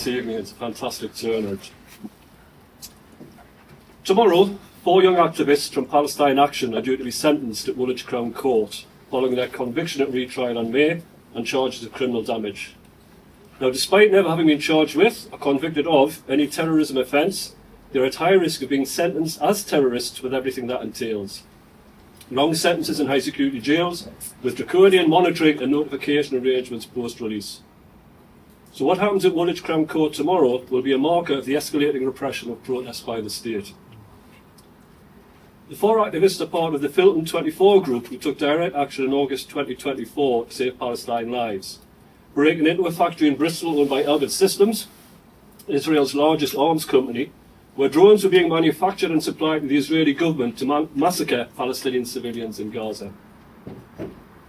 This evening. It's a fantastic turnout. Tomorrow, 4 young activists from Palestine Action are due to be sentenced at Woolwich Crown Court following their conviction at retrial on May and charges of criminal damage. Now, despite never having been charged with or convicted of any terrorism offence, they are at high risk of being sentenced as terrorists with everything that entails. Long sentences in high security jails with draconian monitoring and notification arrangements post-release. So what happens at Woolwich Crown Court tomorrow will be a marker of the escalating repression of protest by the state. The 4 activists are part of the Filton 24 group who took direct action in August 2024 to save Palestine lives, breaking into a factory in Bristol owned by Elbit Systems, Israel's largest arms company, where drones were being manufactured and supplied to the Israeli government to massacre Palestinian civilians in Gaza.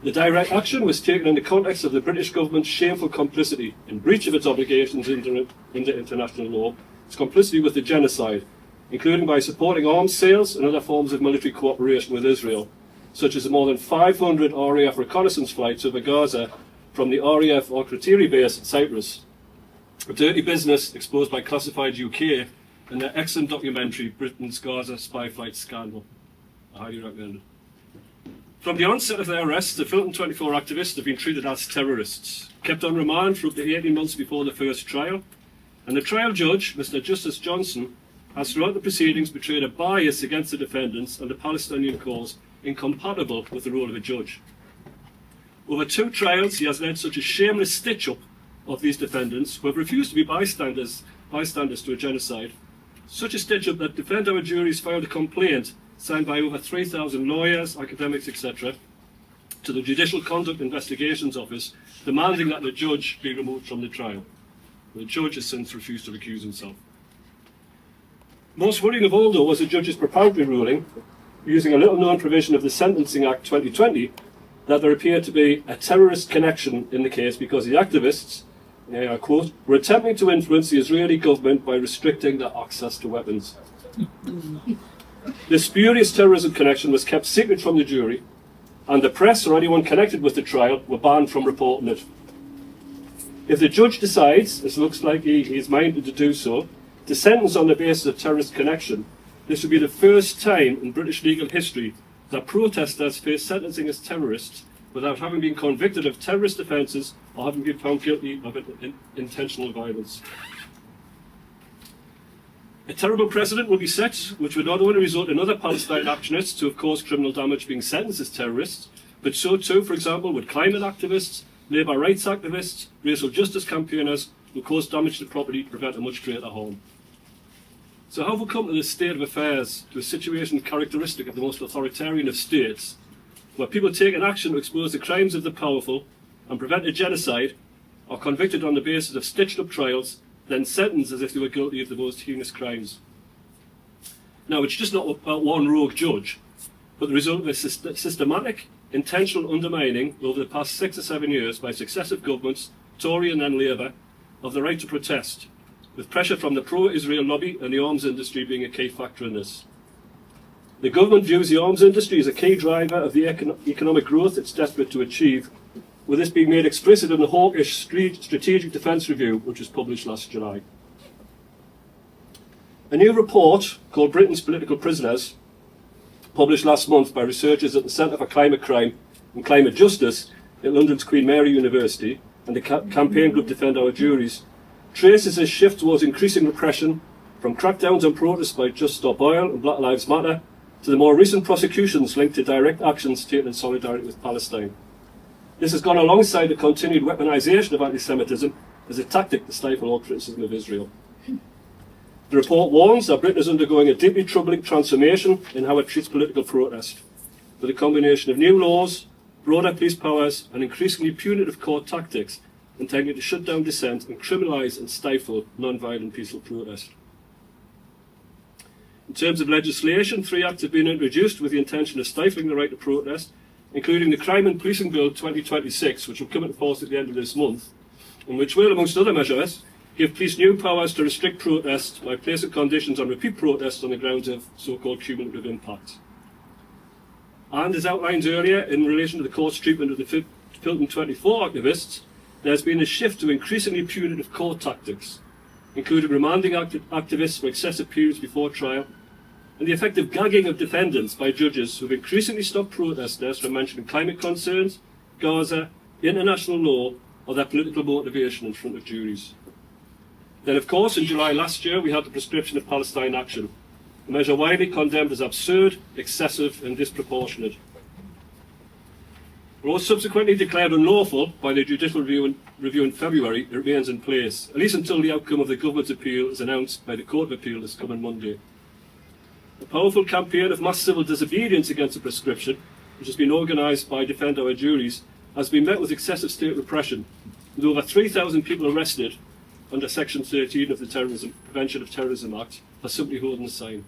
The direct action was taken in the context of the British government's shameful complicity in breach of its obligations under international law, its complicity with the genocide, including by supporting arms sales and other forms of military cooperation with Israel, such as the more than 500 RAF reconnaissance flights over Gaza from the RAF Al-Kratiri base in Cyprus, a dirty business exposed by Classified UK in their excellent documentary, Britain's Gaza Spy Flight Scandal. I highly recommend it. From the onset of their arrests, the Filton 24 activists have been treated as terrorists, kept on remand for up to 18 months before the first trial, and the trial judge, Mr. Justice Johnson, has throughout the proceedings betrayed a bias against the defendants and the Palestinian cause incompatible with the role of a judge. Over 2 trials, he has led such a shameless stitch-up of these defendants, who have refused to be bystanders to a genocide, such a stitch-up that defend our juries filed a complaint signed by over 3,000 lawyers, academics, etc., to the Judicial Conduct Investigations Office, demanding that the judge be removed from the trial. The judge has since refused to recuse himself. Most worrying of all, though, was the judge's preparatory ruling, using a little-known provision of the Sentencing Act 2020, that there appeared to be a terrorist connection in the case because the activists, I quote, were attempting to influence the Israeli government by restricting their access to weapons. This spurious terrorism connection was kept secret from the jury, and the press or anyone connected with the trial were banned from reporting it. If the judge decides, as looks like he is minded to do so, to sentence on the basis of terrorist connection, this would be the first time in British legal history that protesters face sentencing as terrorists without having been convicted of terrorist offences or having been found guilty of intentional violence. A terrible precedent will be set, which would not only result in other Palestine actionists who have caused criminal damage being sentenced as terrorists, but so too, for example, would climate activists, labour rights activists, racial justice campaigners who cause damage to property to prevent a much greater harm. So how have we come to this state of affairs, to a situation characteristic of the most authoritarian of states, where people take an action to expose the crimes of the powerful and prevent a genocide, are convicted on the basis of stitched-up trials, then sentenced as if they were guilty of the most heinous crimes? Now, it's just not about one rogue judge, but the result of a systematic, intentional undermining over the past 6 or 7 years by successive governments, Tory and then Labour, of the right to protest, with pressure from the pro-Israel lobby and the arms industry being a key factor in this. The government views the arms industry as a key driver of the economic growth it's desperate to achieve, with this being made explicit in the hawkish Strategic Defence Review, which was published last July. A new report called Britain's Political Prisoners, published last month by researchers at the Centre for Climate Crime and Climate Justice at London's Queen Mary University and the campaign group Defend Our Juries, traces a shift towards increasing repression, from crackdowns on protests by Just Stop Oil and Black Lives Matter to the more recent prosecutions linked to direct actions taken in solidarity with Palestine. This has gone alongside the continued weaponisation of anti-Semitism as a tactic to stifle all criticism of Israel. The report warns that Britain is undergoing a deeply troubling transformation in how it treats political protest, with a combination of new laws, broader police powers and increasingly punitive court tactics intended to shut down dissent and criminalise and stifle non-violent peaceful protest. In terms of legislation, 3 acts have been introduced with the intention of stifling the right to protest, including the Crime and Policing Bill 2026, which will come into force at the end of this month, and which will, amongst other measures, give police new powers to restrict protests by placing conditions on repeat protests on the grounds of so-called cumulative impact. And as outlined earlier, in relation to the court's treatment of the Filton 24 activists, there's been a shift to increasingly punitive court tactics, including remanding activists for excessive periods before trial, and the effective gagging of defendants by judges who have increasingly stopped protesters from mentioning climate concerns, Gaza, international law, or their political motivation in front of juries. Then, of course, in July last year, we had the prescription of Palestine Action, a measure widely condemned as absurd, excessive, and disproportionate. Although subsequently declared unlawful by the judicial review in February, it remains in place, at least until the outcome of the government's appeal is announced by the Court of Appeal this coming Monday. A powerful campaign of mass civil disobedience against the prescription, which has been organised by Defend Our Juries, has been met with excessive state repression, with over 3,000 people arrested under Section 13 of the Prevention of Terrorism Act for simply holding a sign.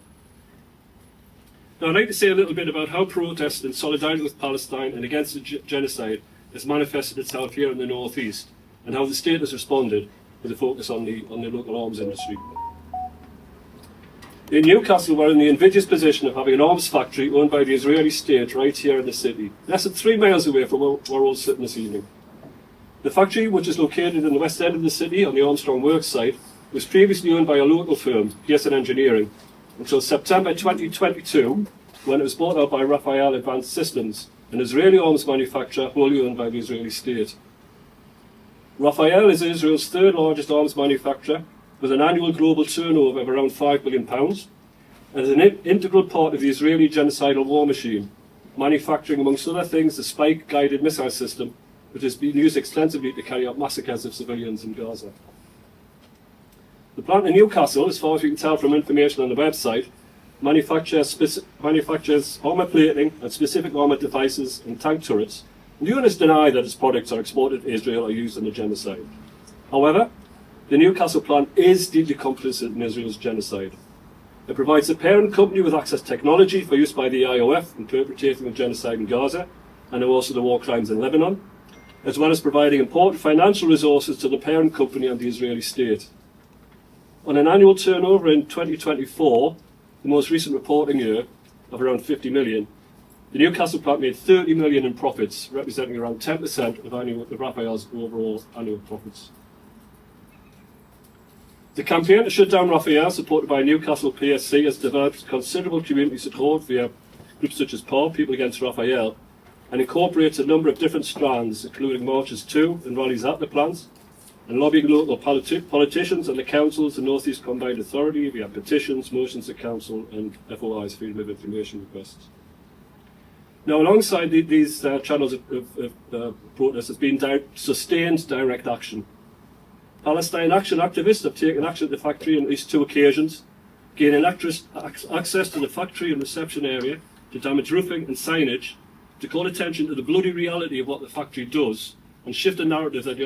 Now, I'd like to say a little bit about how protest in solidarity with Palestine and against the genocide has manifested itself here in the North East, and how the state has responded with a focus on the local arms industry. In Newcastle, we're in the invidious position of having an arms factory owned by the Israeli state right here in the city, less than 3 miles away from where we're all sitting this evening. The factory, which is located in the west end of the city on the Armstrong Works site, was previously owned by a local firm, Pearson Engineering, until September 2022, when it was bought out by Rafael Advanced Systems, an Israeli arms manufacturer wholly owned by the Israeli state. Rafael is Israel's third largest arms manufacturer, with an annual global turnover of around £5 billion, and is an integral part of the Israeli genocidal war machine, manufacturing, amongst other things, the Spike-guided missile system, which has been used extensively to carry out massacres of civilians in Gaza. The plant in Newcastle, as far as we can tell from information on the website, manufactures armour plating and specific armoured devices and tank turrets, and the owners deny that its products are exported to Israel or used in the genocide. However, the Newcastle plant is deeply complicit in Israel's genocide. It provides the parent company with access technology for use by the IOF in perpetrating the genocide in Gaza, and also the war crimes in Lebanon, as well as providing important financial resources to the parent company and the Israeli state. On an annual turnover in 2024, the most recent reporting year, of around 50 million, the Newcastle plant made 30 million in profits, representing around 10% of Rafael's overall annual profits. The campaign to shut down Rafael, supported by Newcastle PSC, has developed considerable community support via groups such as PAR, People Against Rafael, and incorporates a number of different strands, including marches to and rallies at the plants, and lobbying local politicians and the councils and North East Combined Authority via petitions, motions to council, and FOI's Freedom of Information requests. Now, alongside these channels of protest has been sustained direct action. Palestine Action activists have taken action at the factory on at least 2 occasions, gaining access to the factory and reception area to damage roofing and signage, to call attention to the bloody reality of what the factory does, and shift the narrative that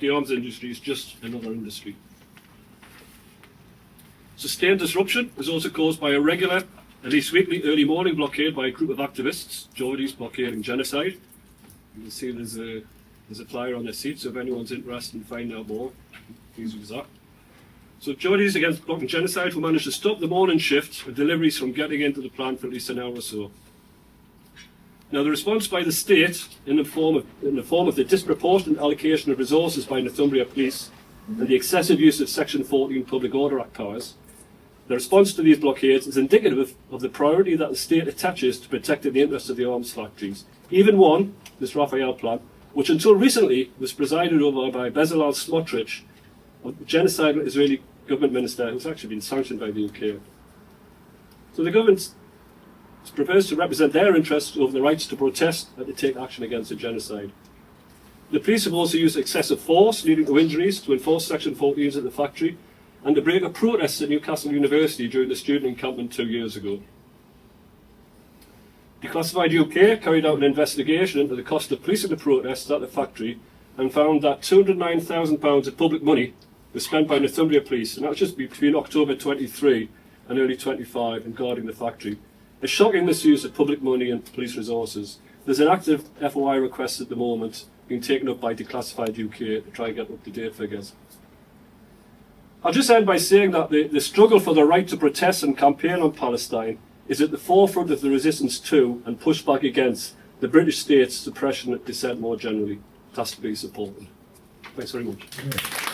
the arms industry is just another industry. Sustained disruption is also caused by a regular, at least weekly, early morning blockade by a group of activists, Geordies blockading genocide. You can see there's a flyer on their seat, so if anyone's interested in finding out more, please use that. So Geordies Against Blocking Genocide will manage to stop the morning shift with deliveries from getting into the plant for at least an hour or so. Now, the response by the state, in the form of the disproportionate allocation of resources by Northumbria Police and the excessive use of Section 14 Public Order Act powers, the response to these blockades is indicative of the priority that the state attaches to protecting the interests of the arms factories. Even one, this Rafael plant, which until recently was presided over by Bezalel Smotrich, a genocidal Israeli government minister who's actually been sanctioned by the UK. So the government prepares to represent their interests over the rights to protest and to take action against the genocide. The police have also used excessive force, leading to injuries, to enforce Section 14s at the factory, and to break up protests at Newcastle University during the student encampment 2 years ago. Declassified UK carried out an investigation into the cost of policing the protests at the factory and found that £209,000 of public money was spent by Northumbria Police, and that was just between October 23 and early 25, in guarding the factory. A shocking misuse of public money and police resources. There's an active FOI request at the moment being taken up by Declassified UK to try and get up-to-date figures. I'll just end by saying that the struggle for the right to protest and campaign on Palestine is at the forefront of the resistance to and pushback against the British state's suppression of dissent more generally. It has to be supported. Thanks very much.